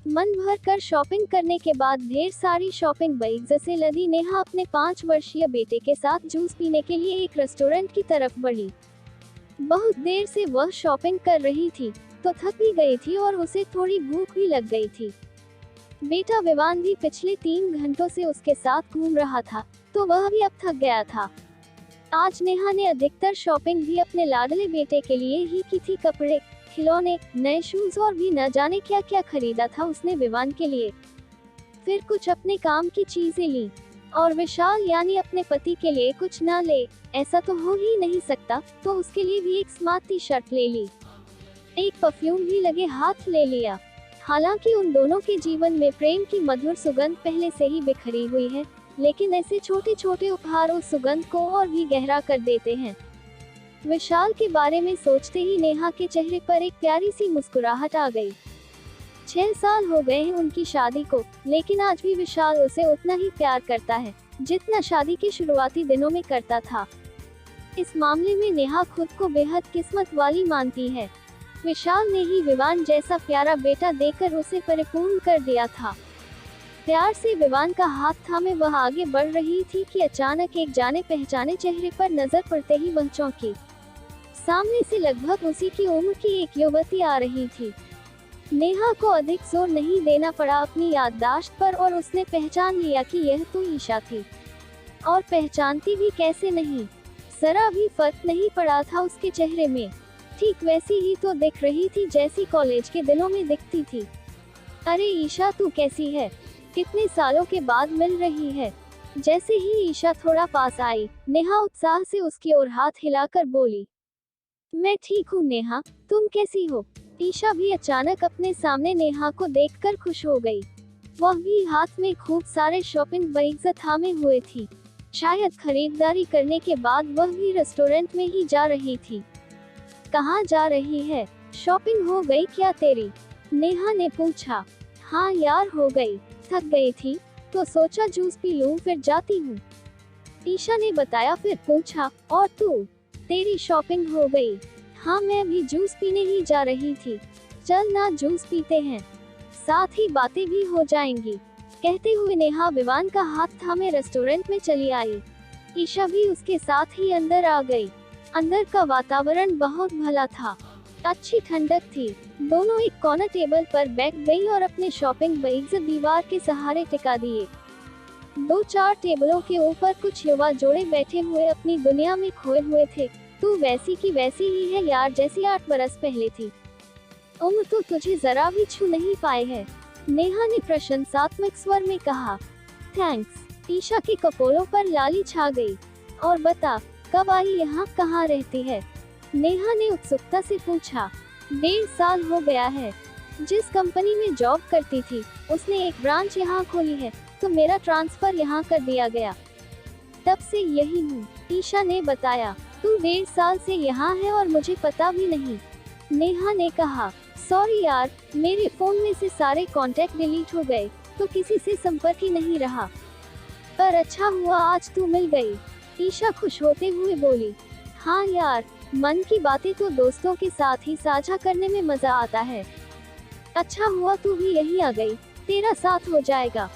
मन भर कर शॉपिंग करने के बाद ढेर सारी शॉपिंग बैग से लदी नेहा अपने 5 वर्षीय बेटे के साथ जूस पीने के लिए एक रेस्टोरेंट की तरफ बढ़ी। बहुत देर से वह शॉपिंग कर रही थी तो थक भी गई थी और उसे थोड़ी भूख भी लग गई थी। बेटा विवान भी पिछले 3 घंटों से उसके साथ घूम रहा था तो वह भी अब थक गया था। आज नेहा ने अधिकतर शॉपिंग भी अपने लाडले बेटे के लिए ही की थी। कपड़े, खिलौने, नए शूज और भी न जाने क्या क्या खरीदा था उसने विवान के लिए। फिर कुछ अपने काम की चीजें ली और विशाल यानी अपने पति के लिए कुछ न ले ऐसा तो हो ही नहीं सकता, तो उसके लिए भी एक स्मार्ट टी शर्ट ले ली। एक परफ्यूम भी लगे हाथ ले लिया। हालांकि उन दोनों के जीवन में प्रेम की मधुर सुगंध पहले से ही बिखरी हुई है, लेकिन ऐसे छोटे छोटे उपहार उस सुगंध को और भी गहरा कर देते हैं। विशाल के बारे में सोचते ही नेहा के चेहरे पर एक प्यारी सी मुस्कुराहट आ गई। 6 साल हो गए हैं उनकी शादी को, लेकिन आज भी विशाल उसे उतना ही प्यार करता है जितना शादी के शुरुआती दिनों में करता था। इस मामले में नेहा खुद को बेहद किस्मत वाली मानती है। विशाल ने ही विवान जैसा प्यारा बेटा देकर उसे परिपूर्ण कर दिया था। प्यार से विवान का हाथ थामे वह आगे बढ़ रही थी कि अचानक एक जाने पहचाने चेहरे पर नजर पड़ते ही वह चौंकी। सामने से लगभग उसी की उम्र की एक युवती आ रही थी। नेहा को अधिक जोर नहीं देना पड़ा अपनी याददाश्त पर और उसने पहचान लिया कि यह तो ईशा थी। और पहचानती भी कैसे नहीं, जरा भी फर्क नहीं पड़ा था उसके चेहरे में। ठीक वैसी ही तो दिख रही थी जैसी कॉलेज के दिनों में दिखती थी। अरे ईशा, तू कैसी है? कितने सालों के बाद मिल रही है। जैसे ही ईशा थोड़ा पास आई, नेहा उत्साह से उसकी ओर हाथ हिलाकर बोली, मैं ठीक हूँ नेहा, तुम कैसी हो? ईशा भी अचानक अपने सामने नेहा को देखकर खुश हो गई। वह भी हाथ में खूब सारे शॉपिंग बैग थामे हुए थी। शायद खरीदारी करने के बाद वह भी रेस्टोरेंट में ही जा रही थी। कहाँ जा रही है? शॉपिंग हो गई क्या तेरी? नेहा ने पूछा। हाँ यार, हो गई। थक गई थी तो सोचा जूस पी लूं, फिर जाती हूँ, ईशा ने बताया। फिर पूछा, और तू, तेरी शॉपिंग हो गई? हाँ, मैं भी जूस पीने ही जा रही थी। चल ना, जूस पीते हैं, साथ ही बातें भी हो जाएंगी। कहते हुए नेहा विवान का हाथ थामे रेस्टोरेंट में चली आई। ईशा भी उसके साथ ही अंदर आ गई। अंदर का वातावरण बहुत भला था, अच्छी ठंडक थी। दोनों एक कॉर्नर टेबल पर बैठ गई और अपने शॉपिंग बैग्स दीवार के सहारे टिका दिए। 2-4 टेबलों के ऊपर कुछ युवा जोड़े बैठे हुए अपनी दुनिया में खोए हुए थे। तू वैसी की वैसी ही है यार, जैसी 8 बरस पहले थी। उम्र तो तुझे जरा भी छू नहीं पाए है, नेहा ने प्रशंसात्मक स्वर में कहा। थैंक्स। ईशा के कपोलों पर लाली छा गई। और बता, कब आई यहाँ, कहाँ रहती है? नेहा ने उत्सुकता से पूछा। 1.5 साल हो गया है। जिस कंपनी में जॉब करती थी उसने एक ब्रांच यहाँ खोली है, तो मेरा ट्रांसफर यहाँ कर दिया गया। तब से यही हूँ, ईशा ने बताया। तू 1.5 साल से यहाँ है और मुझे पता भी नहीं, नेहा ने कहा। सॉरी यार, मेरे फोन में से सारे कांटेक्ट डिलीट हो गए तो किसी से संपर्क ही नहीं रहा। पर अच्छा हुआ आज तू मिल गई, ईशा खुश होते हुए बोली। हाँ यार, मन की बातें तो दोस्तों के साथ ही साझा करने में मजा आता है। अच्छा हुआ तू भी यहीं आ गई, तेरा साथ हो जाएगा।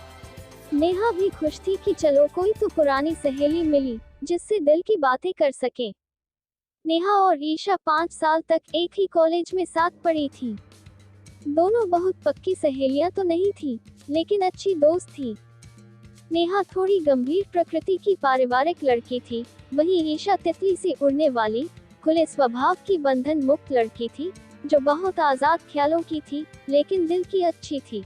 नेहा भी खुश थी कि चलो कोई तो पुरानी सहेली मिली जिससे दिल की बातें कर सके। नेहा और ईशा 5 साल तक एक ही कॉलेज में साथ पढ़ी थी। दोनों बहुत पक्की सहेलियां तो नहीं थी, लेकिन अच्छी दोस्त थी। नेहा थोड़ी गंभीर प्रकृति की पारिवारिक लड़की थी, वहीं ईशा तितली से उड़ने वाली, खुले स्वभाव की बंधन मुक्त लड़की थी, जो बहुत आजाद ख्यालों की थी, लेकिन दिल की अच्छी थी।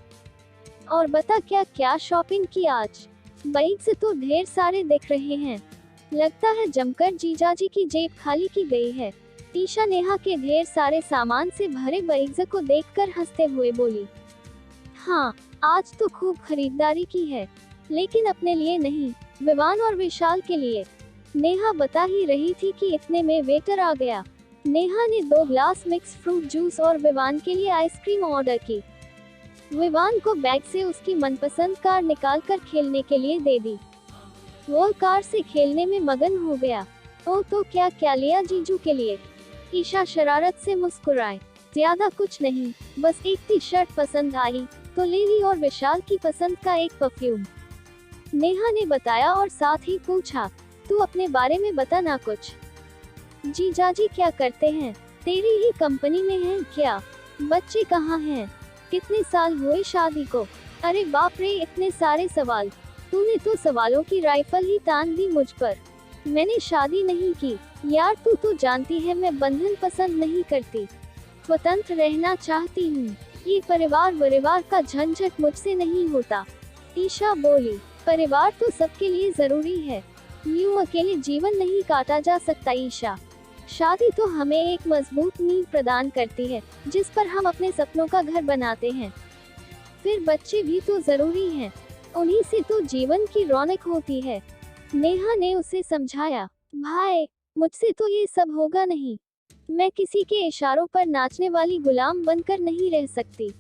और बता, क्या क्या शॉपिंग की आज? बैग से तो ढेर सारे दिख रहे हैं, लगता है जमकर जीजाजी की जेब खाली की गई है। ईशा नेहा के ढेर सारे सामान से भरे बैग को देखकर हंसते हुए बोली। हाँ, आज तो खूब खरीदारी की है, लेकिन अपने लिए नहीं, विवान और विशाल के लिए। नेहा बता ही रही थी कि इतने में वेटर आ गया। नेहा ने 2 ग्लास मिक्स फ्रूट जूस और विवान के लिए आइसक्रीम ऑर्डर की। विवान को बैग से उसकी मनपसंद कार निकालकर खेलने के लिए दे दी। वो कार से खेलने में मगन हो गया। ओ तो क्या क्या लिया जीजू के लिए? ईशा शरारत से मुस्कुराए। ज्यादा कुछ नहीं, बस एक टी शर्ट पसंद आई, तो ले ली और विशाल की पसंद का एक परफ्यूम। नेहा ने बताया और साथ ही पूछा, तू अपने बारे में बता ना कुछ। जीजाजी क्या करते हैं? तेरी ही कंपनी में हैं क्या? बच्चे कहाँ हैं? कितने साल हुए शादी को? अरे बाप रे, इतने सारे सवाल। तूने तो सवालों की राइफल ही तान दी मुझ पर। मैंने शादी नहीं की यार, तू तो जानती है मैं बंधन पसंद नहीं करती, स्वतंत्र रहना चाहती हूँ। ये परिवार का झंझट मुझसे नहीं होता। ईशा बोली, परिवार तो सबके लिए जरूरी है, यूं अकेले जीवन नहीं काटा जा सकता ईशा। शादी तो हमें एक मजबूत नींव प्रदान करती है जिस पर हम अपने सपनों का घर बनाते हैं। फिर बच्चे भी तो जरूरी हैं, उन्हीं से तो जीवन की रौनक होती है। नेहा ने उसे समझाया, भाई मुझसे तो ये सब होगा नहीं, मैं किसी के इशारों पर नाचने वाली गुलाम बनकर नहीं रह सकती,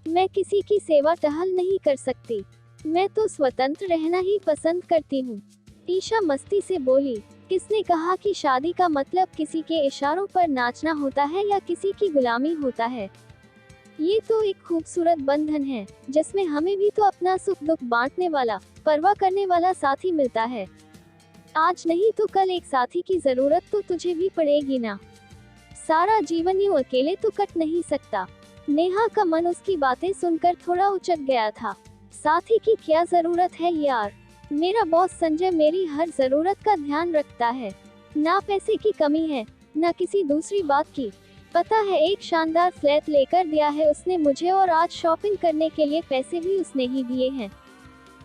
मैं किसी की सेवा टहल नहीं कर सकती, मैं तो स्वतंत्र रहना ही पसंद करती हूँ। ईशा मस्ती से बोली, किसने कहा कि शादी का मतलब किसी के इशारों पर नाचना होता है या किसी की गुलामी होता है? ये तो एक खूबसूरत बंधन है जिसमें हमें भी तो अपना सुख दुख बांटने वाला, परवाह करने वाला साथी मिलता है। आज नहीं तो कल एक साथी की जरूरत तो तुझे भी पड़ेगी ना। सारा जीवन यूं अकेले तो कट नहीं सकता। नेहा का मन उसकी बातें सुनकर थोड़ा उचट गया था। साथी की क्या जरूरत है यार, मेरा बॉस संजय मेरी हर जरूरत का ध्यान रखता है, ना पैसे की कमी है ना किसी दूसरी बात की। पता है, एक शानदार फ्लैट लेकर दिया है उसने मुझे और आज शॉपिंग करने के लिए पैसे भी उसने ही दिए हैं।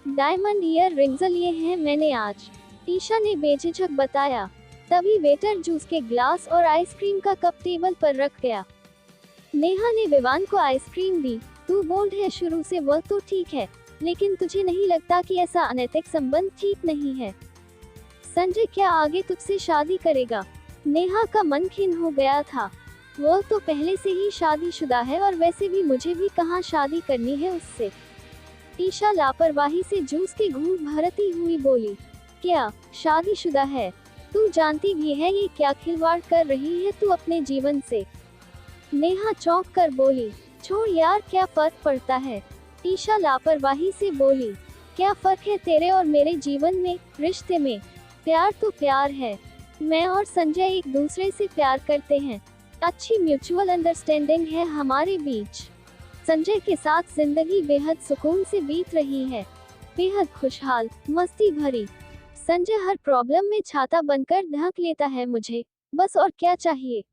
डायमंड ईयर रिंग्स लिए हैं मैंने आज, ईशा ने बेझिझक बताया। तभी वेटर जूस के ग्लास और आइसक्रीम का कप टेबल पर रख गया। नेहा ने विवान को आइसक्रीम दी। तू बोल्ड है शुरू से, वह तो ठीक है, लेकिन तुझे नहीं लगता कि ऐसा अनैतिक संबंध ठीक नहीं है? संजय क्या आगे तुझसे शादी करेगा? नेहा का मन खिन्न हो गया था। वह तो पहले से ही शादीशुदा है और वैसे भी मुझे भी कहाँ शादी करनी है उससे। ईशा लापरवाही से जूस के घूंट भरती हुई बोली, क्या शादीशुदा है? तू जानती भी है ये क्या खिलवाड़ कर रही है तू अपने जीवन से? नेहा चौंक कर बोली, छोड़ यार, क्या फर्क पड़ता है? ईशा लापरवाही से बोली, क्या फर्क है तेरे और मेरे जीवन में, रिश्ते में? प्यार तो प्यार है, मैं और संजय एक दूसरे से प्यार करते हैं, अच्छी म्यूचुअल अंडरस्टैंडिंग है हमारे बीच। संजय के साथ जिंदगी बेहद सुकून से बीत रही है, बेहद खुशहाल, मस्ती भरी। संजय हर प्रॉब्लम में छाता बनकर ढक लेता है मुझे, बस और क्या चाहिए?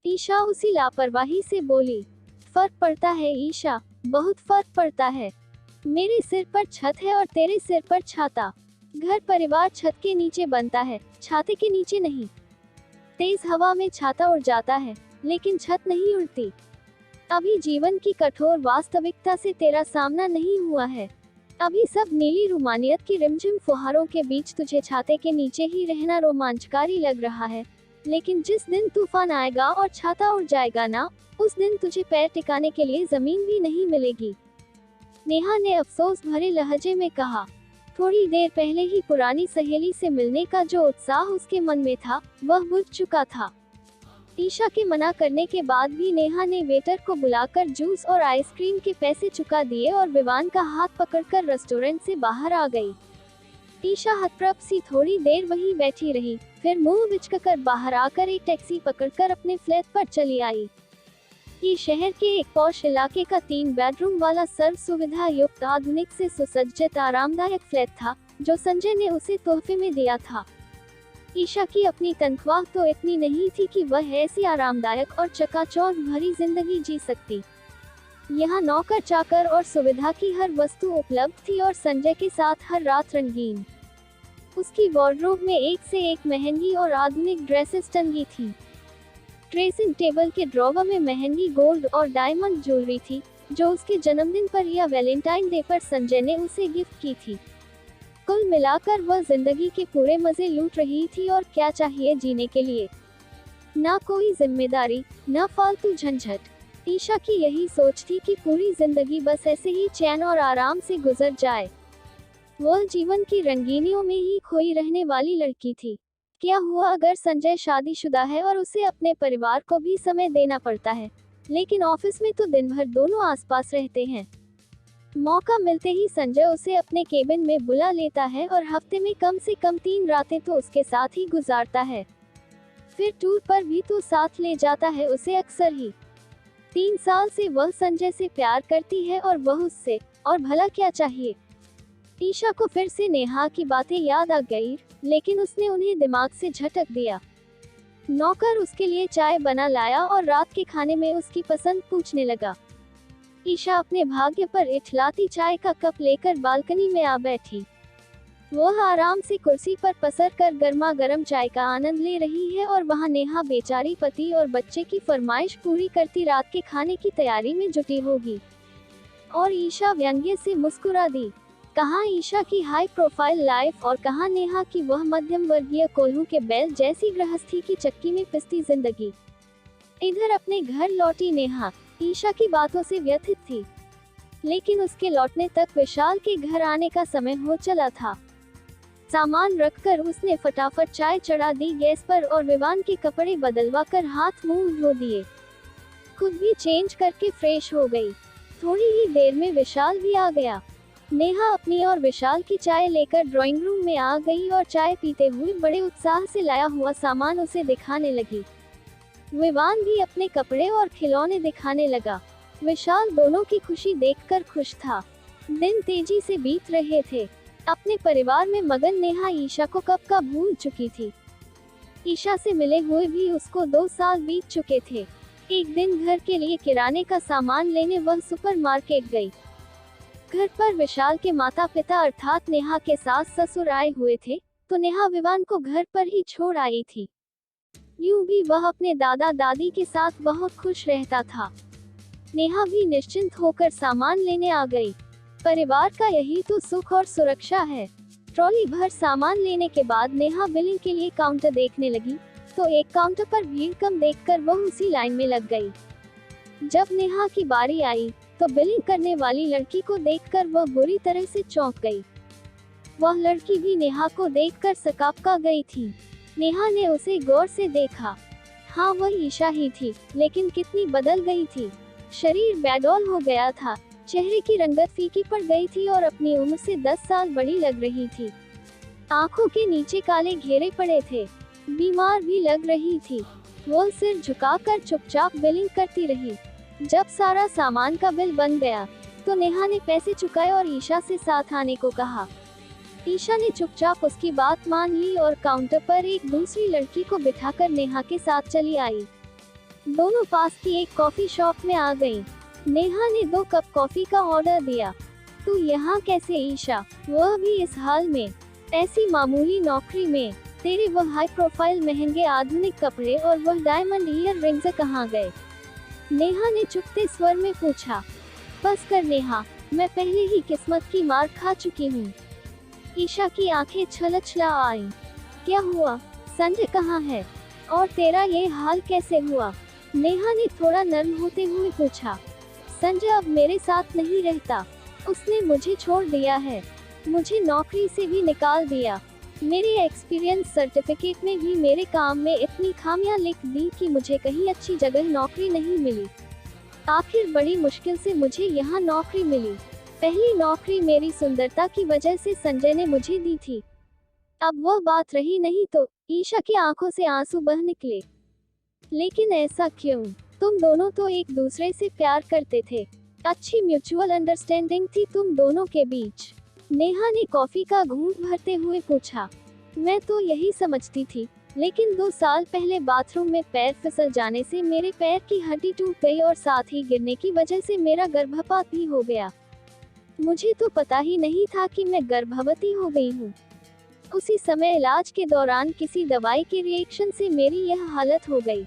ईशा उसी लापरवाही से बोली, फर्क पड़ता है ईशा, बहुत फर्क पड़ता है। मेरे सिर पर छत है और तेरे सिर पर छाता। घर परिवार छत के नीचे बनता है, छाते के नीचे नहीं। तेज हवा में छाता उड़ जाता है लेकिन छत नहीं उड़ती। अभी जीवन की कठोर वास्तविकता से तेरा सामना नहीं हुआ है। अभी सब नीली रोमानियत की रिमझिम फुहारों के बीच तुझे छाते के नीचे ही रहना रोमांचकारी लग रहा है, लेकिन जिस दिन तूफान आएगा और छाता उड़ जाएगा ना, उस दिन तुझे पैर टिकाने के लिए जमीन भी नहीं मिलेगी। नेहा ने अफसोस भरे लहजे में कहा। थोड़ी देर पहले ही पुरानी सहेली से मिलने का जो उत्साह उसके मन में था, वह बुझ चुका था। ईशा के मना करने के बाद भी नेहा ने वेटर को बुलाकर जूस और आइसक्रीम के पैसे चुका दिए और विवान का हाथ पकड़कर रेस्टोरेंट से बाहर आ गई। ईशा हतप्रभ सी थोड़ी देर वहीं बैठी रही, फिर मुंह बिचककर बाहर आकर एक टैक्सी पकड़कर अपने फ्लैट पर चली आई। ये शहर के एक पॉश इलाके का 3 बेडरूम वाला सर्व सुविधा युक्त आधुनिक से सुसज्जित आरामदायक फ्लैट था, जो संजय ने उसे तोहफे में दिया था। ईशा की अपनी तनख्वाह तो इतनी नहीं थी कि वह ऐसी आरामदायक और चकाचौंध भरी जिंदगी जी सकती। यहाँ नौकर चाकर और सुविधा की हर वस्तु उपलब्ध थी और संजय के साथ हर रात रंगीन। उसकी वार्डरोब में एक से एक महंगी और आधुनिक ड्रेसेस टंगी थी। ड्रेसिंग टेबल के ड्रॉवर में महंगी गोल्ड और डायमंड ज्वेलरी थी, जो उसके जन्मदिन पर या वैलेंटाइन डे पर संजय ने उसे गिफ्ट की थी। कुल मिलाकर वह जिंदगी के पूरे मजे लूट रही थी और क्या चाहिए जीने के लिए? ना कोई जिम्मेदारी, ना फालतू झंझट। ईशा की यही सोच थी कि पूरी जिंदगी बस ऐसे ही चैन और आराम से गुजर जाए। वह जीवन की रंगीनियों में ही खोई रहने वाली लड़की थी। क्या हुआ अगर संजय शादीशुदा है और उसे अपने परिवार को भी समय देना पड़ता है, लेकिन ऑफिस में तो दिन भर दोनों आसपास रहते हैं। मौका मिलते ही संजय उसे अपने केबिन में बुला लेता है और हफ्ते में कम से कम 3 रातें तो उसके साथ ही गुजारता है। फिर टूर पर भी तो साथ ले जाता है उसे अक्सर ही। 3 साल से वह संजय से प्यार करती है और वह उससे, और भला क्या चाहिए। ईशा को फिर से नेहा की बातें याद आ गई, लेकिन उसने उन्हें दिमाग से झटक दिया। नौकर उसके लिए चाय बना लाया और रात के खाने में उसकी पसंद पूछने लगा। ईशा अपने भाग्य पर इठलाती चाय का कप लेकर बालकनी में आ बैठी। वह आराम से कुर्सी पर पसर कर गर्मा गर्म चाय का आनंद ले रही है और वहां नेहा बेचारी पति और बच्चे की फरमाइश पूरी करती रात के खाने की तैयारी में जुटी होगी। और ईशा व्यंग्य से मुस्कुरा दी। कहाँ ईशा की हाई प्रोफाइल लाइफ और कहाँ नेहा की वह मध्यम वर्गीय कोल्हू के बैल जैसी गृहस्थी की चक्की में पिसती जिंदगी। इधर अपने घर लौटी नेहा ईशा की बातों से व्यथित थी, लेकिन उसके लौटने तक विशाल के घर आने का समय हो चला था। सामान रखकर उसने फटाफट चाय चढ़ा दी गैस पर और विवान के कपड़े बदलवा कर हाथ मुंह धो दिए। खुद भी चेंज करके फ्रेश हो गई। थोड़ी ही देर में विशाल भी आ गया। नेहा अपनी और विशाल की चाय लेकर ड्राइंग रूम में आ गई और चाय पीते हुए बड़े उत्साह से लाया हुआ सामान उसे दिखाने लगी। विवान भी अपने कपड़े और खिलौने दिखाने लगा। विशाल दोनों की खुशी देखकर खुश था। दिन तेजी से बीत रहे थे। अपने परिवार में मगन नेहा ईशा को कब का भूल चुकी थी। ईशा से मिले हुए भी उसको 2 साल बीत चुके थे। एक दिन घर के लिए किराने का सामान लेने वह सुपरमार्केट गई। घर पर विशाल के माता पिता अर्थात नेहा के सास ससुर आए हुए थे, तो नेहा विवान को घर पर ही छोड़ आई थी। यूं भी वह अपने दादा दादी के साथ बहुत खुश रहता था। नेहा भी निश्चिंत होकर सामान लेने आ गई। परिवार का यही तो सुख और सुरक्षा है। ट्रॉली भर सामान लेने के बाद नेहा बिलिंग के लिए काउंटर देखने लगी, तो एक काउंटर पर भीड़ कम देखकर वह उसी लाइन में लग गई। जब नेहा की बारी आई, तो बिलिंग करने वाली लड़की को देखकर वह बुरी तरह से चौंक गई। वह लड़की भी नेहा को देखकर सकापका गई थी। नेहा ने उसे गौर से देखा। हाँ, वह ईशा ही थी, लेकिन कितनी बदल गई थी। शरीर बेडौल हो गया था, चेहरे की रंगत फीकी पड़ गई थी और अपनी उम्र से 10 साल बड़ी लग रही थी। आंखों के नीचे काले घेरे पड़े थे। बीमार भी लग रही थी। वह सिर झुकाकर चुपचाप बिलिंग करती रही। जब सारा सामान का बिल बन गया, तो नेहा ने पैसे चुकाए और ईशा से साथ आने को कहा। ईशा ने चुपचाप उसकी बात मान ली और काउंटर पर एक दूसरी लड़की को बिठाकर नेहा के साथ चली आई। दोनों पास की एक कॉफी शॉप में आ गईं। नेहा ने 2 कप कॉफी का ऑर्डर दिया। तू यहाँ कैसे ईशा, वह भी इस हाल में, ऐसी मामूली नौकरी में। तेरे वह हाई प्रोफाइल महंगे आधुनिक कपड़े और वह डायमंड ईयर रिंग्स कहाँ गए? नेहा ने चुपते स्वर में पूछा। बस कर नेहा, मैं पहले ही किस्मत की मार खा चुकी हूँ। ईशा की आंखें छलछला आईं। क्या हुआ? संजय कहाँ है? और तेरा ये हाल कैसे हुआ? नेहा ने थोड़ा नर्म होते हुए पूछा। संजय अब मेरे साथ नहीं रहता। उसने मुझे छोड़ दिया है। मुझे नौकरी से भी निकाल दिया। मेरे एक्सपीरियंस सर्टिफिकेट में भी मेरे काम में इतनी खामियां लिख दी कि मुझे कहीं अच्छी जगह नौकरी नहीं मिली। आखिर बड़ी मुश्किल से मुझे यहाँ नौकरी मिली। पहली नौकरी मेरी सुंदरता की वजह से संजय ने मुझे दी थी। अब वह बात रही नहीं तो ईशा की आंखों से आंसू बह निकले। लेकिन ऐसा क्यों? तुम दोनों तो एक दूसरे से प्यार करते थे। अच्छी म्यूचुअल अंडरस्टैंडिंग थी तुम दोनों के बीच। नेहा ने कॉफी का घूंट भरते हुए पूछा। मैं तो यही समझती थी, लेकिन 2 साल पहले बाथरूम में पैर फिसल जाने से मेरे पैर की हड्डी टूट गई और साथ ही गिरने की वजह से मेरा गर्भपात भी हो गया। मुझे तो पता ही नहीं था कि मैं गर्भवती हो गई हूँ। उसी समय इलाज के दौरान किसी दवाई के रिएक्शन से मेरी यह हालत हो गई।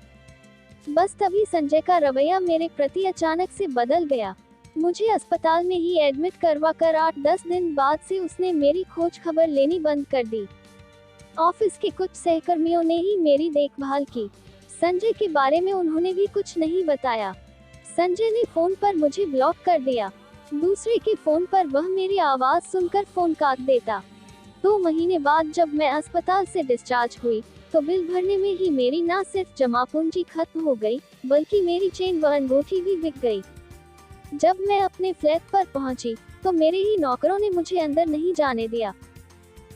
बस तभी संजय का रवैया मेरे प्रति अचानक से बदल गया। मुझे अस्पताल में ही एडमिट करवा कर 8-10 दिन बाद से उसने मेरी खोज खबर लेनी बंद कर दी। ऑफिस के कुछ सहकर्मियों ने ही मेरी देखभाल की। संजय के बारे में उन्होंने भी कुछ नहीं बताया। संजय ने फोन पर मुझे ब्लॉक कर दिया। दूसरे के फोन पर वह मेरी आवाज सुनकर फोन काट देता। 2 महीने बाद जब मैं अस्पताल से डिस्चार्ज हुई, तो बिल भरने में ही मेरी न सिर्फ जमा पूंजी खत्म हो गई, बल्कि मेरी चेन व अंगूठी भी बिक गई। जब मैं अपने फ्लैट पर पहुंची, तो मेरे ही नौकरों ने मुझे अंदर नहीं जाने दिया।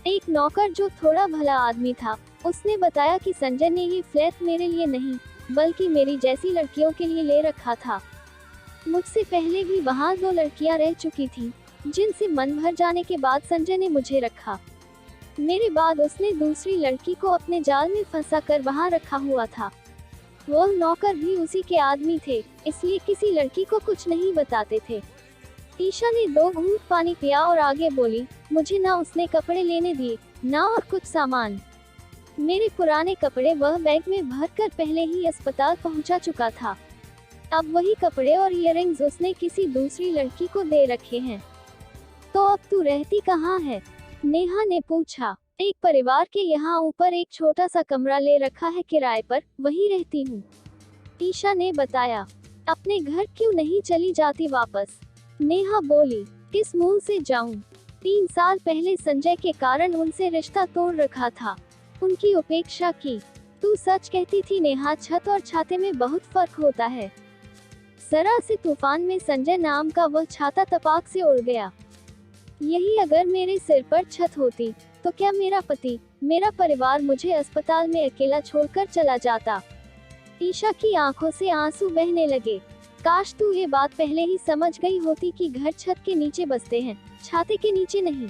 एक नौकर जो थोड़ा भला आदमी था, उसने बताया कि संजय ने ये फ्लैट मेरे लिए नहीं, बल्कि मेरी जैसी लड़कियों के लिए ले रखा था। मुझसे पहले भी वहाँ 2 लड़कियाँ रह चुकी थीं, जिनसे मन भर जाने के बाद संजय ने मुझे रखा। मेरे बाद उसने दूसरी लड़की को अपने जाल में फंसा कर वहाँ रखा हुआ था। वह नौकर भी उसी के आदमी थे, इसलिए किसी लड़की को कुछ नहीं बताते थे। ईशा ने 2 घूंट पानी पिया और आगे बोली, मुझे ना उसने कपड़े लेने दिए, ना और कुछ सामान। मेरे पुराने कपड़े वह बैग में भरकर पहले ही अस्पताल पहुंचा चुका था। अब वही कपड़े और इयररिंग्स उसने किसी दूसरी लड़की को दे रखे हैं। तो अब तू रहती कहाँ है? नेहा ने पूछा। एक परिवार के यहाँ ऊपर एक छोटा सा कमरा ले रखा है किराए पर, वहीं रहती हूँ, ईशा ने बताया। अपने घर क्यों नहीं चली जाती वापस? नेहा बोली, किस मुंह से जाऊं? 3 साल पहले संजय के कारण उनसे रिश्ता तोड़ रखा था, उनकी उपेक्षा की। तू सच कहती थी नेहा, छत और छाते में बहुत फर्क होता है। जरा से तूफान में संजय नाम का वह छाता तपाक से उड़ गया। यही अगर मेरे सिर पर छत होती, तो क्या मेरा पति, मेरा परिवार मुझे अस्पताल में अकेला छोड़कर चला जाता? ईशा की आंखों से आंसू बहने लगे। काश तू ये बात पहले ही समझ गई होती कि घर छत के नीचे बसते हैं, छाते के नीचे नहीं।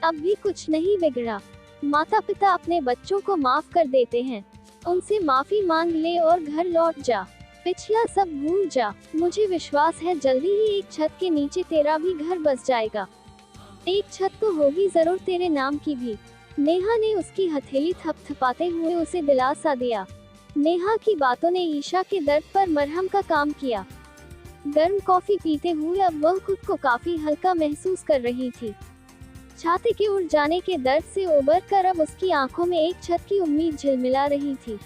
अब भी कुछ नहीं बिगड़ा। माता पिता अपने बच्चों को माफ कर देते हैं, उनसे माफी मांग ले और घर लौट जा। पिछला सब भूल जा। मुझे विश्वास है जल्दी ही एक छत के नीचे तेरा भी घर बस जाएगा। एक छत तो होगी जरूर तेरे नाम की भी। नेहा ने उसकी हथेली थपथपाते हुए उसे दिलासा दिया। नेहा की बातों ने ईशा के दर्द पर मरहम का काम किया। गर्म कॉफी पीते हुए अब वह खुद को काफी हल्का महसूस कर रही थी। छाते के उड़ जाने के दर्द से उबर कर अब उसकी आंखों में एक छत की उम्मीद झिलमिला रही थी।